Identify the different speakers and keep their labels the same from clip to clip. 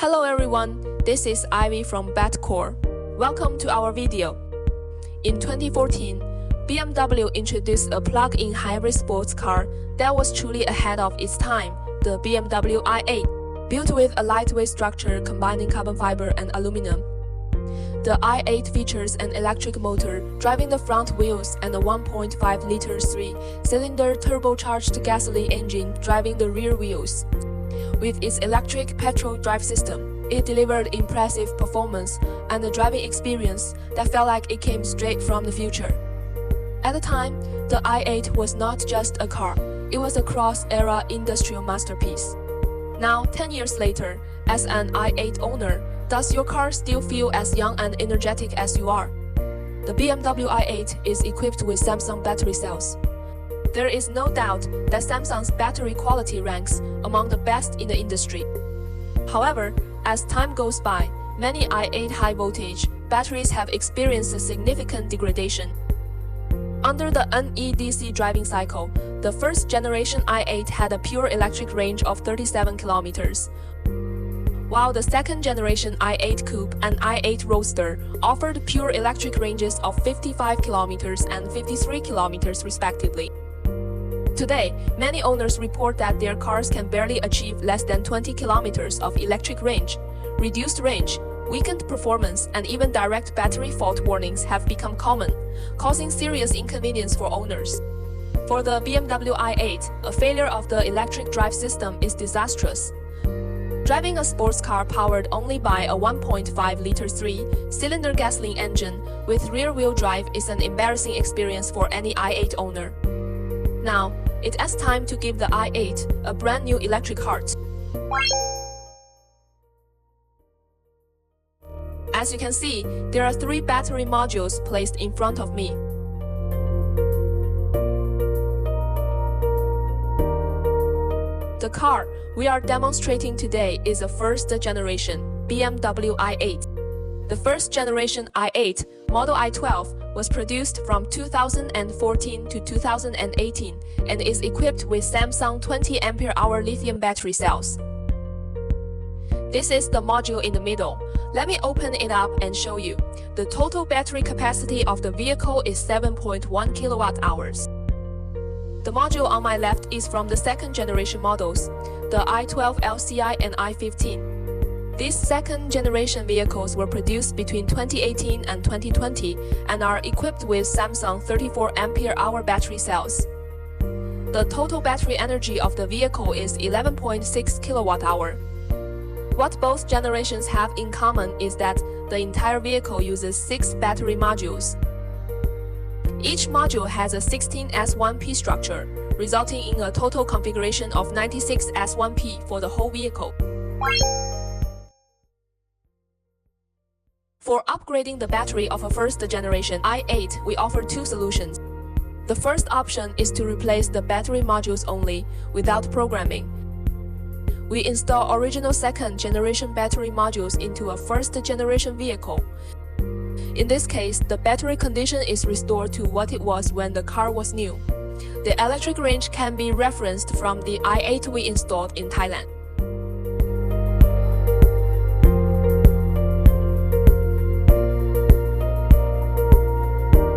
Speaker 1: Hello everyone, this is Ivy from Battcore. Welcome to our video. In 2014, BMW introduced a plug-in hybrid sports car that was truly ahead of its time, the BMW i8, built with a lightweight structure combining carbon fiber and aluminum. The i8 features an electric motor driving the front wheels and a 1.5-liter 3-cylinder turbocharged gasoline engine driving the rear wheels. With its electric petrol drive system, it delivered impressive performance and a driving experience that felt like it came straight from the future. At the time, the i8 was not just a car, it was a cross-era industrial masterpiece. Now, 10 years later, as an i8 owner, does your car still feel as young and energetic as you are? The BMW i8 is equipped with Samsung battery cells. There is no doubt that Samsung's battery quality ranks among the best in the industry. However, as time goes by, many i8 high-voltage batteries have experienced a significant degradation. Under the NEDC driving cycle, the first-generation i8 had a pure electric range of 37 kilometers, while the second-generation i8 Coupe and i8 Roadster offered pure electric ranges of 55 kilometers and 53 kilometers respectively. Today, many owners report that their cars can barely achieve less than 20 kilometers of electric range. Reduced range, weakened performance, and even direct battery fault warnings have become common, causing serious inconvenience for owners. For the BMW i8, a failure of the electric drive system is disastrous. Driving a sports car powered only by a 1.5-liter 3-cylinder gasoline engine with rear-wheel drive is an embarrassing experience for any i8 owner. Now, it's time to give the i8 a brand new electric heart. As you can see, there are 3 battery modules placed in front of me. The car we are demonstrating today is a first-generation BMW i8. The first-generation i8, Model i12, was produced from 2014 to 2018 and is equipped with Samsung 20 Ah lithium battery cells. This is the module in the middle. Let me open it up and show you. The total battery capacity of the vehicle is 7.1 kilowatt-hours. The module on my left is from the second-generation models, the i12 LCI and i15. These second-generation vehicles were produced between 2018 and 2020 and are equipped with Samsung 34 Ah battery cells. The total battery energy of the vehicle is 11.6 kilowatt-hour. What both generations have in common is that the entire vehicle uses 6 battery modules. Each module has a 16 S1P structure, resulting in a total configuration of 96 S1P for the whole vehicle. For upgrading the battery of a first-generation i8, we offer 2 solutions. The first option is to replace the battery modules only, without programming. We install original second-generation battery modules into a first-generation vehicle. In this case, the battery condition is restored to what it was when the car was new. The electric range can be referenced from the i8 we installed in Thailand.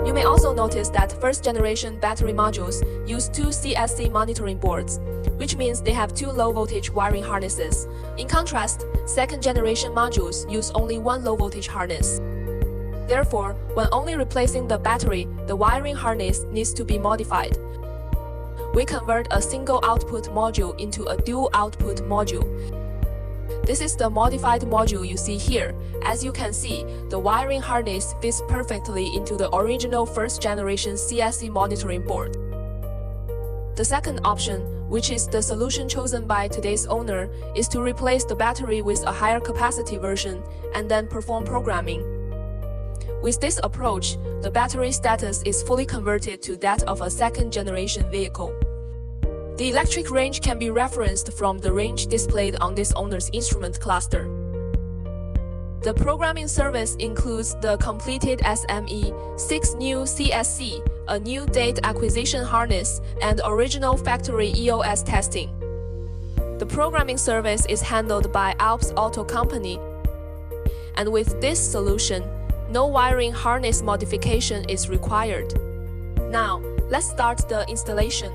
Speaker 1: You may also notice that first-generation battery modules use 2 CSC monitoring boards, which means they have 2 low-voltage wiring harnesses. In contrast, second-generation modules use only 1 low-voltage harness. Therefore, when only replacing the battery, the wiring harness needs to be modified. We convert a single output module into a dual output module. This is the modified module you see here. As you can see, the wiring harness fits perfectly into the original first-generation CSC monitoring board. The second option, which is the solution chosen by today's owner, is to replace the battery with a higher capacity version and then perform programming. With this approach, the battery status is fully converted to that of a second-generation vehicle. The electric range can be referenced from the range displayed on this owner's instrument cluster. The programming service includes the completed SME, 6 new CSC, a new date acquisition harness, and original factory EOS testing. The programming service is handled by Alps Auto Company, and with this solution, no wiring harness modification is required. Now, let's start the installation.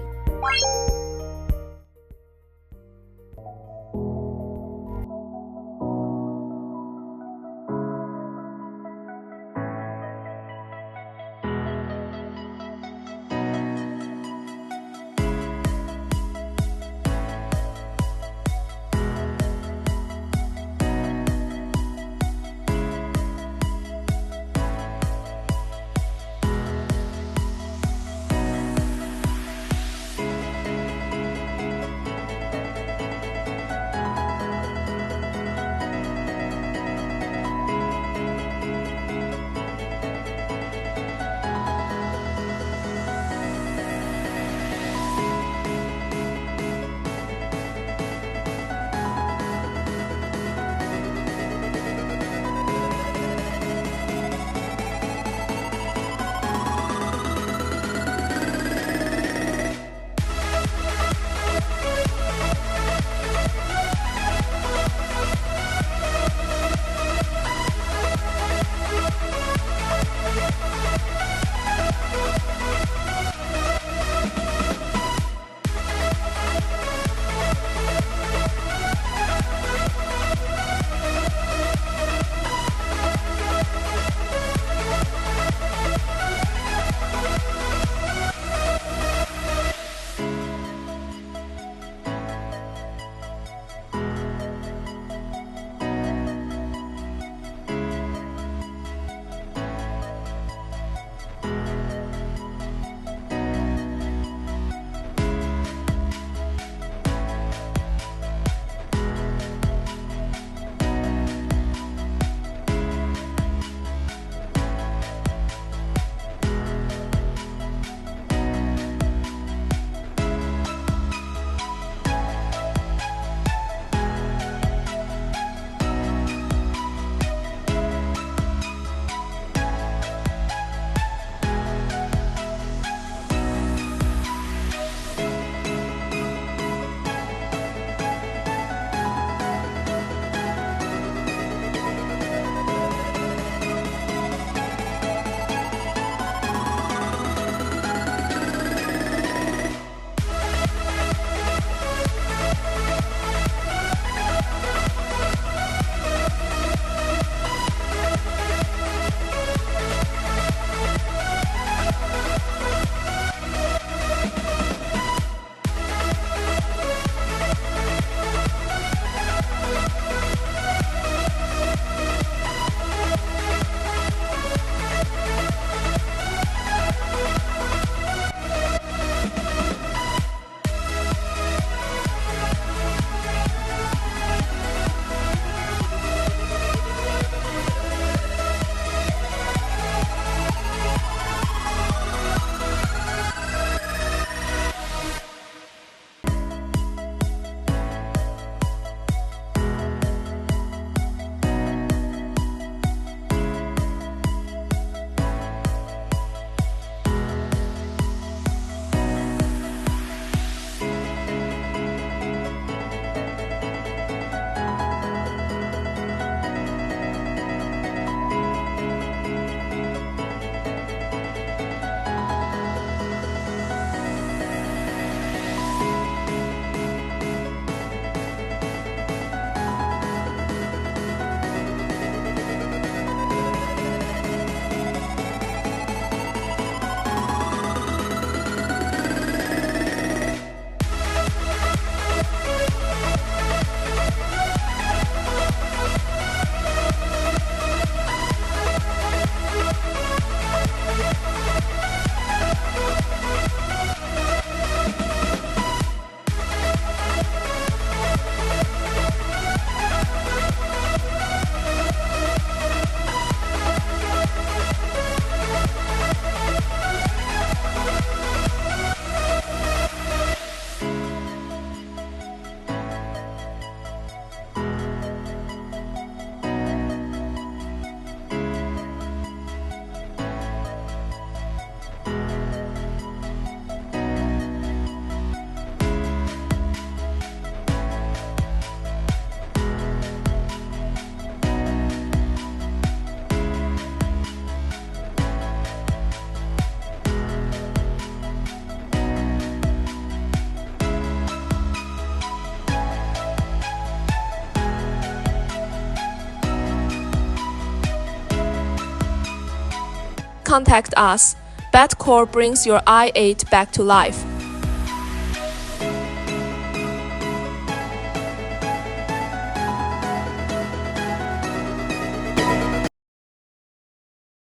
Speaker 1: contact us. Battcore brings your i8 back to life.